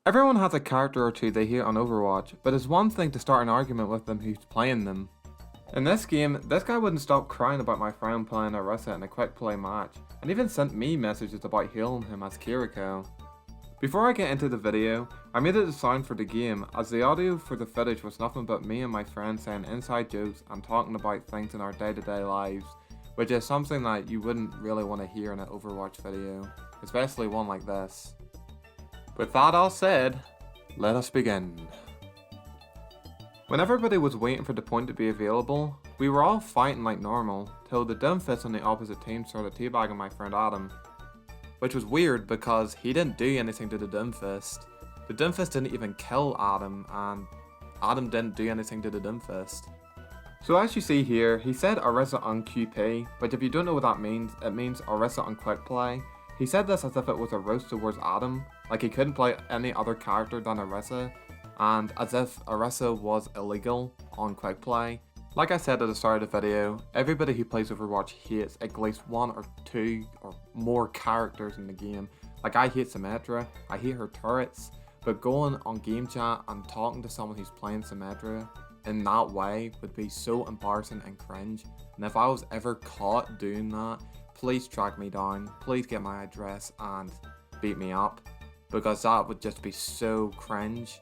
Everyone has a character or two they hate on Overwatch, but it's one thing to start an argument with them who's playing them. In this game, this guy wouldn't stop crying about my friend playing Orisa in a quick play match, and even sent me messages about healing him as Kiriko. Before I get into the video, I made it a sound for the game, as the audio for the footage was nothing but me and my friend saying inside jokes and talking about things in our day-to-day lives, which is something that you wouldn't really want to hear in an Overwatch video, especially one like this. With that all said, let us begin. When everybody was waiting for the point to be available, we were all fighting like normal, till the Doomfist on the opposite team started teabagging my friend Adam. Which was weird because he didn't do anything to the Doomfist. The Doomfist didn't even kill Adam, and Adam didn't do anything to the Doomfist. So as you see here, he said Orisa on QP, but if you don't know what that means, it means Orisa on quick play. He said this as if it was a roast towards Adam, like he couldn't play any other character than Orisa, and as if Orisa was illegal on quick play. Like I said at the start of the video, everybody who plays Overwatch hates at least one or two or more characters in the game. Like I hate Symmetra, I hate her turrets, but going on game chat and talking to someone who's playing Symmetra in that way would be so embarrassing and cringe. And if I was ever caught doing that, please track me down, please get my address and beat me up, because that would just be so cringe.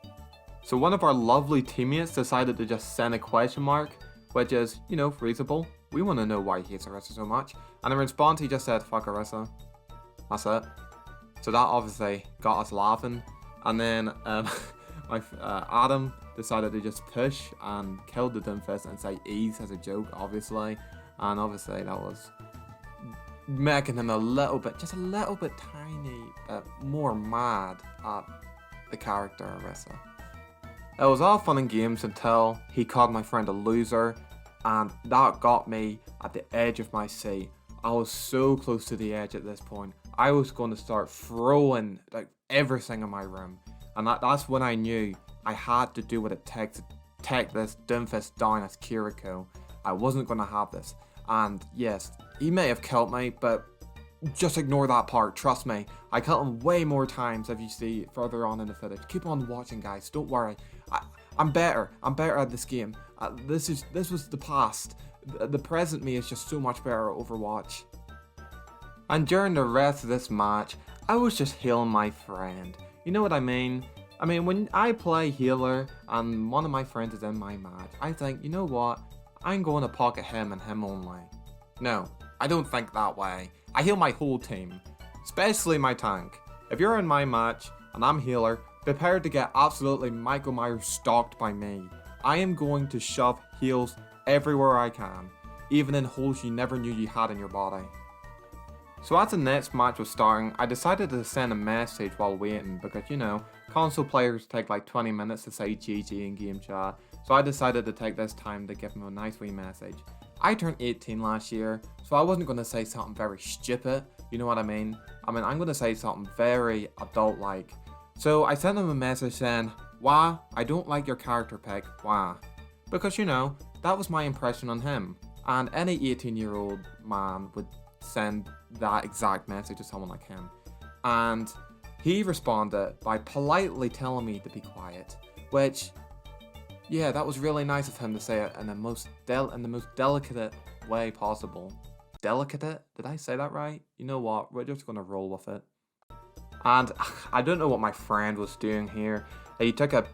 So one of our lovely teammates decided to just send a question mark, which is, you know, reasonable. We want to know why he hates Orisa so much. And in response, he just said, fuck Orisa. That's it. So that obviously got us laughing. And then Adam decided to just push and kill the Doomfist and say ease as a joke, obviously. And obviously that was making him a little bit, just a little bit tiny bit more mad at the character Orisa. It was all fun and games until he called my friend a loser, and that got me at the edge of my seat. I was so close to the edge at this point. I was going to start throwing like everything in my room, and that's when I knew I had to do what it takes to take this Doomfist down as Kiriko. I wasn't going to have this, and yes, he may have killed me, but just ignore that part, trust me. I killed him way more times if you see further on in the footage. Keep on watching, guys, don't worry. I'm better at this game. This was the past. The present me is just so much better at Overwatch. And during the rest of this match, I was just healing my friend. You know what I mean? I mean, when I play healer and one of my friends is in my match, I think, you know what? I'm going to pocket him and him only. No, I don't think that way. I heal my whole team, especially my tank. If you're in my match and I'm healer, prepare to get absolutely Michael Myers stalked by me. I am going to shove heals everywhere I can, even in holes you never knew you had in your body. So as the next match was starting, I decided to send a message while waiting because, you know, console players take like 20 minutes to say GG in game chat, so I decided to take this time to give him a nice wee message. I turned 18 last year, so I wasn't going to say something very stupid, you know what I mean? I'm going to say something very adult-like. So I sent him a message saying, wah, I don't like your character pick, wah. Because, you know, that was my impression on him. And any 18-year-old man would send that exact message to someone like him. And he responded by politely telling me to be quiet, which, yeah, that was really nice of him to say it in the most delicate way possible. Delicate? Did I say that right? You know what, we're just gonna roll with it. And I don't know what my friend was doing here. He took a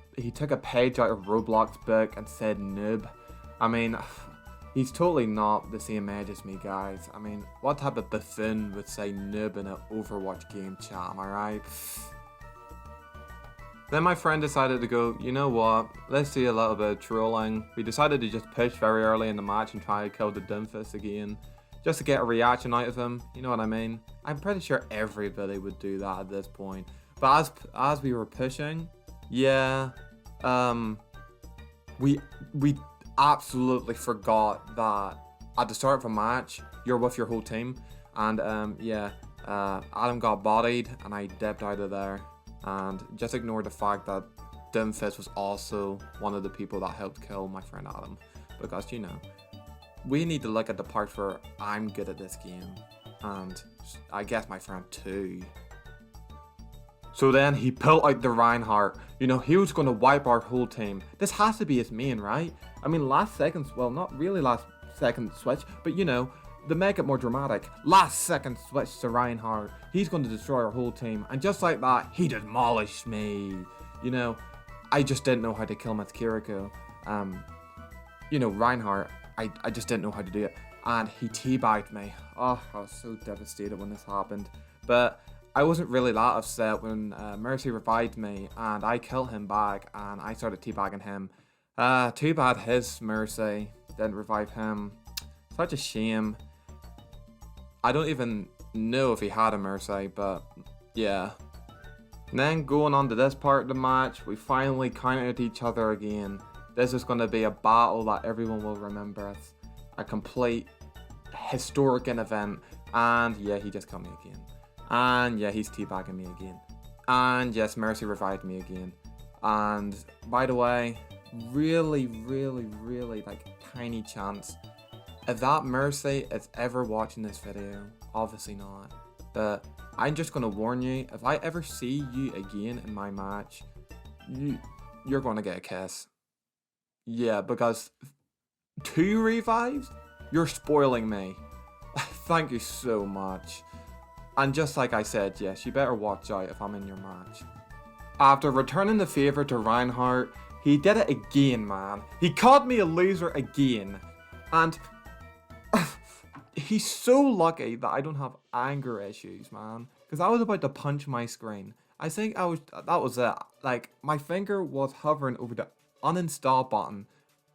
page out of Roblox book and said noob. I mean, he's totally not the same age as me, guys. I mean, what type of buffoon would say noob in an Overwatch game chat, am I right? Then my friend decided to go, you know what, let's do a little bit of trolling. We decided to just push very early in the match and try to kill the Doomfist again, just to get a reaction out of him, you know what I mean? I'm pretty sure everybody would do that at this point. But as we were pushing, yeah, we absolutely forgot that at the start of a match, you're with your whole team. And Adam got bodied and I dipped out of there. And just ignore the fact that Doomfist was also one of the people that helped kill my friend Adam. Because, you know, we need to look at the parts where I'm good at this game. And I guess my friend too. So then he pulled out the Reinhardt. You know, he was going to wipe our whole team. This has to be his main, right? I mean, last second, well, not really last second switch, but you know, to make it more dramatic, last second switch to Reinhardt. He's going to destroy our whole team. And just like that, he demolished me. You know, I just didn't know how to kill Kiriko. You know, Reinhardt, I just didn't know how to do it. And he teabagged me. Oh, I was so devastated when this happened. But I wasn't really that upset when Mercy revived me and I killed him back and I started teabagging him. Too bad his Mercy didn't revive him. Such a shame. I don't even know if he had a Mercy, but yeah. And then going on to this part of the match, we finally countered each other again. This is going to be a battle that everyone will remember as a complete historic event. And yeah, he just killed me again. And yeah, he's teabagging me again. And yes, Mercy revived me again. And by the way, really, like tiny chance, if that Mercy is ever watching this video, obviously not, but I'm just gonna warn you, if I ever see you again in my match, you're gonna get a kiss. Yeah, because 2 revives? You're spoiling me. Thank you so much. And just like I said, yes, you better watch out if I'm in your match. After returning the favour to Reinhardt, he did it again, man. He called me a loser again. And he's so lucky that I don't have anger issues, man. Because I was about to punch my screen. I think that was it. Like, my finger was hovering over the uninstall button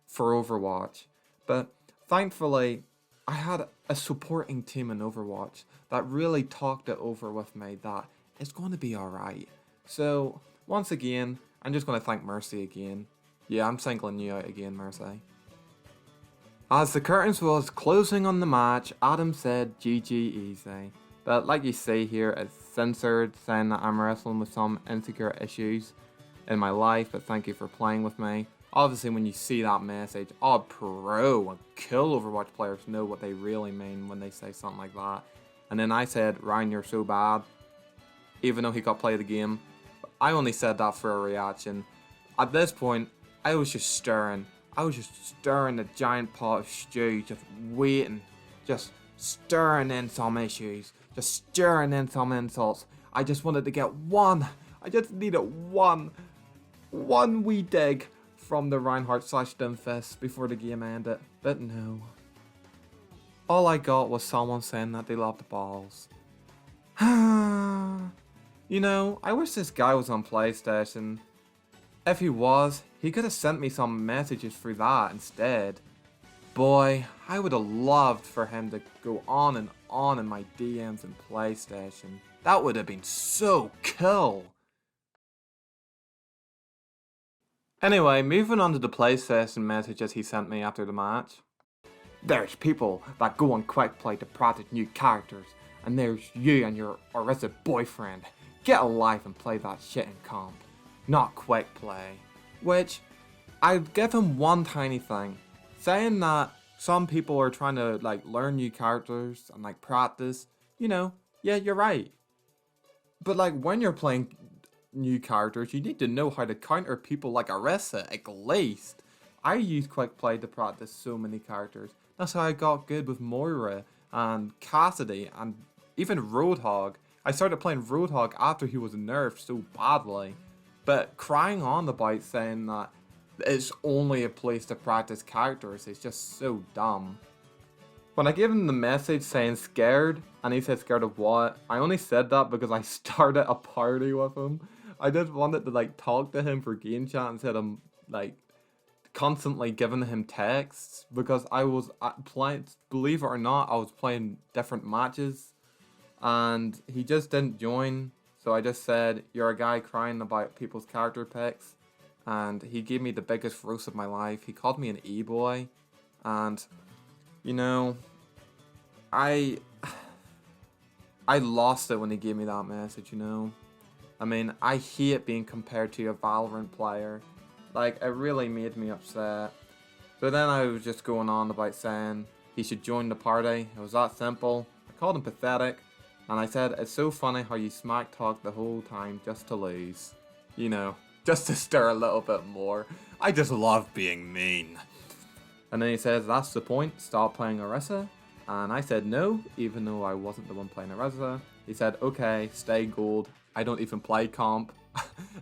for Overwatch. But thankfully, I had a supporting team in Overwatch that really talked it over with me that it's going to be alright. So, once again, I'm just going to thank Mercy again. Yeah, I'm singling you out again, Mercy. As the curtains was closing on the match, Adam said GG easy. But like you see here, it's censored, saying that I'm wrestling with some insecure issues in my life, but thank you for playing with me. Obviously, when you see that message, all pro and kill Overwatch players know what they really mean when they say something like that. And then I said, Ryan, you're so bad, even though he got play of the game. I only said that for a reaction. At this point, I was just stirring. I was just stirring a giant pot of stew, just waiting, just stirring in some issues, just stirring in some insults. I just wanted to get one. I just needed one wee dig from the Reinhardt/Doomfist before the game ended, but no. All I got was someone saying that they loved the balls. You know, I wish this guy was on PlayStation. If he was, he could have sent me some messages through that instead. Boy, I would have loved for him to go on and on in my DMs in PlayStation. That would have been so cool. Anyway, moving on to the PlayStation messages he sent me after the match. There's people that go on Quick Play to practice new characters, and there's you and your arrested boyfriend. Get a life and play that shit in comp, not Quick Play. Which, I'd give him one tiny thing. Saying that some people are trying to like learn new characters and like practice, you know, yeah, you're right. But like when you're playing new characters, you need to know how to counter people like Arissa, at least. I use Quick Play to practice so many characters. That's how I got good with Moira and Cassidy and even Roadhog. I started playing Roadhog after he was nerfed so badly. But crying on about saying that it's only a place to practice characters is just so dumb. When I gave him the message saying scared, and he said scared of what, I only said that because I started a party with him. I just wanted to like talk to him for game chat instead of like constantly giving him texts, because I was playing, believe it or not, I was playing different matches and he just didn't join. So I just said, you're a guy crying about people's character picks, and he gave me the biggest roast of my life. He called me an e-boy, and you know, I lost it when he gave me that message, you know. I mean, I hate being compared to a Valorant player. Like, it really made me upset. So then I was just going on about saying he should join the party. It was that simple. I called him pathetic, And I said, it's so funny how you smack talk the whole time just to lose. You know, just to stir a little bit more. I just love being mean. And then he says, that's the point, stop playing Orisa. And I said no, even though I wasn't the one playing Orisa. He said, okay, stay gold. I don't even play comp.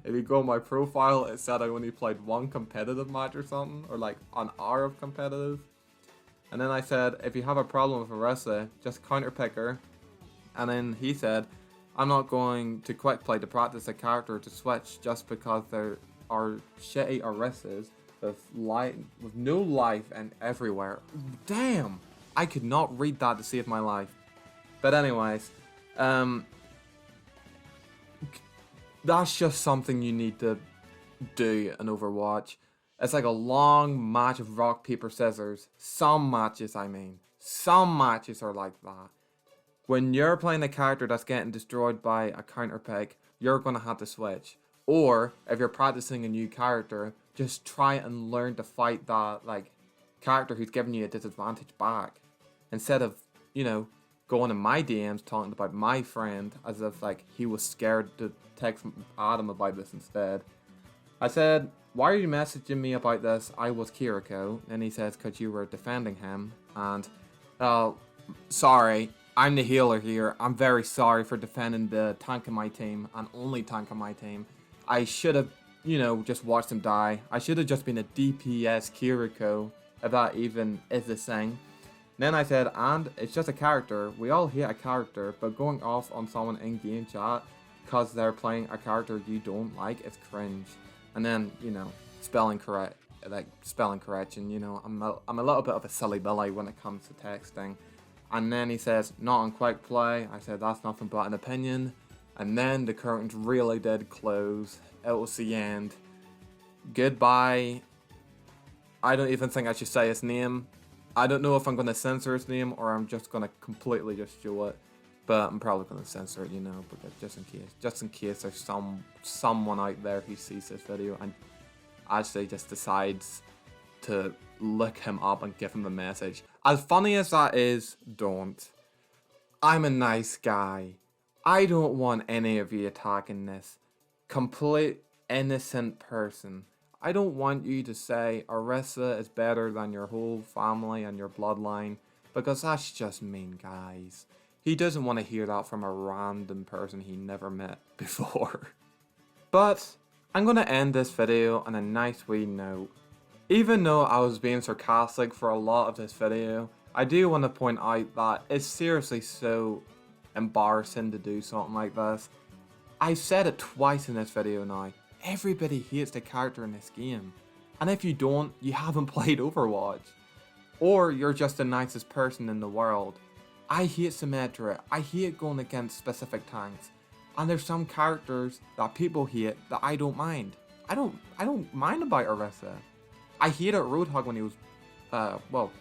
If you go on my profile, it said I only played one competitive match or something, or like an hour of competitive. And then I said, if you have a problem with Orisa, just counterpick her. And then he said, I'm not going to quick play to practice a character to switch just because there are shitty Orisas with no life and everywhere. Damn! I could not read that to save my life. But anyways, that's just something you need to do in Overwatch. It's like a long match of rock, paper, scissors. Some matches, I mean. Some matches are like that. When you're playing a character that's getting destroyed by a counter pick, you're going to have to switch. Or, if you're practicing a new character, just try and learn to fight that, like, character who's giving you a disadvantage back. Instead of, you know, going in my DMs talking about my friend as if, like, he was scared to text Adam about this instead. I said, why are you messaging me about this? I was Kiriko. And he says, because you were defending him. And, sorry, I'm the healer here. I'm very sorry for defending the tank of my team and only tank of my team. I should have, you know, just watched him die. I should have just been a DPS Kiriko, if that even is a thing. Then I said, and it's just a character. We all hate a character, but going off on someone in game chat because they're playing a character you don't like is cringe. And then, you know, spelling correction, you know, I'm a little bit of a silly Billy when it comes to texting. And then he says, not on quick play. I said, that's nothing but an opinion. And then the curtains really did close. It was the end. Goodbye. I don't even think I should say his name. I don't know if I'm going to censor his name or I'm just going to completely just show it. But I'm probably going to censor it, you know, because just in case there's someone out there who sees this video and actually just decides to look him up and give him a message. As funny as that is, don't. I'm a nice guy. I don't want any of you attacking this complete innocent person. I don't want you to say Orisa is better than your whole family and your bloodline, because that's just mean, guys. He doesn't want to hear that from a random person he never met before. But I'm going to end this video on a nice wee note. Even though I was being sarcastic for a lot of this video, I do want to point out that it's seriously so embarrassing to do something like this. I've said it twice in this video now. Everybody hates the character in this game. And if you don't, you haven't played Overwatch. Or you're just the nicest person in the world. I hate Symmetra. I hate going against specific tanks. And there's some characters that people hate that I don't mind. I don't mind about Orisa. I hated Roadhog when he was,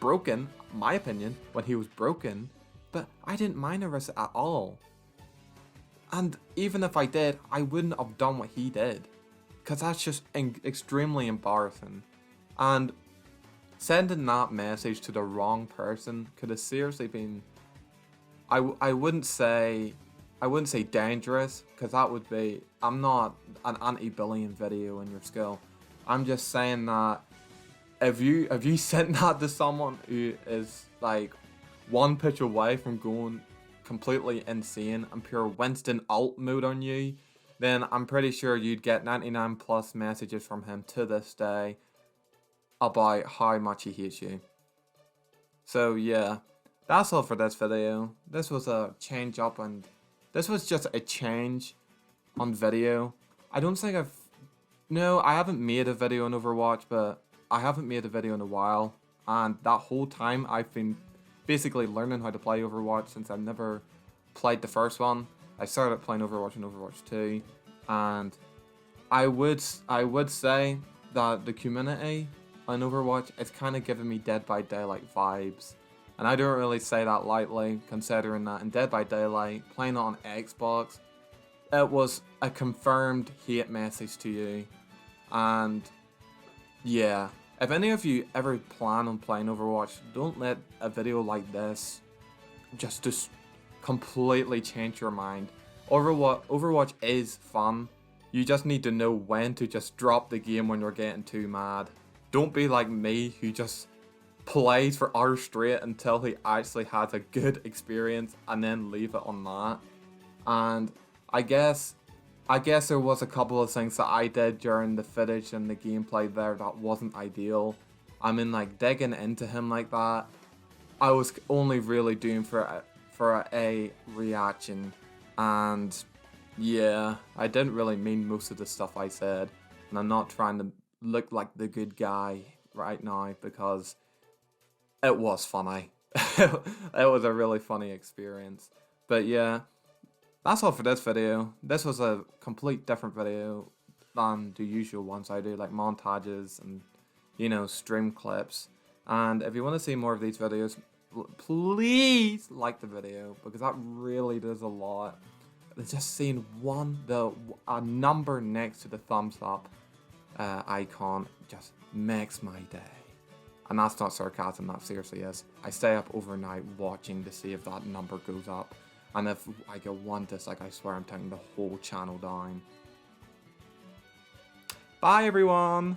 broken, in my opinion, when he was broken. But I didn't mind Orisa at all. And even if I did, I wouldn't have done what he did. Because that's just extremely embarrassing. And sending that message to the wrong person could have seriously been... I wouldn't say dangerous, because that would be... I'm not an anti-bullying video in your skill. I'm just saying that if you sent that to someone who is like one pitch away from going completely insane and pure Winston alt mode on you, then I'm pretty sure you'd get 99 plus messages from him to this day about how much he hates you. So yeah, that's all for this video. This was a change up, and this was just a change on video. I don't think I haven't made a video on Overwatch, but I haven't made a video in a while, and that whole time I've been basically learning how to play Overwatch since I've never played the first one. I started playing Overwatch in Overwatch 2, and I would say that the community on Overwatch is kind of giving me Dead by Daylight vibes. And I don't really say that lightly, considering that in Dead by Daylight, playing it on Xbox, it was a confirmed hate message to you. And yeah, if any of you ever plan on playing Overwatch, don't let a video like this just completely change your mind. Overwatch is fun. You just need to know when to just drop the game when you're getting too mad. Don't be like me, who just plays for hours straight until he actually has a good experience and then leave it on that. And I guess there was a couple of things that I did during the footage and the gameplay there that wasn't ideal. I mean, like, digging into him like that, I was only really doing for a reaction, and yeah, I didn't really mean most of the stuff I said, and I'm not trying to look like the good guy right now because it was funny. It was a really funny experience. But yeah, that's all for this video. This was a complete different video than the usual ones I do, like montages and, you know, stream clips. And if you want to see more of these videos, please like the video, because that really does a lot. Just seeing a number next to the thumbs up icon just makes my day. And that's not sarcasm, that seriously is. I stay up overnight watching to see if that number goes up. And if I get one dislike, I swear I'm taking the whole channel down. Bye everyone!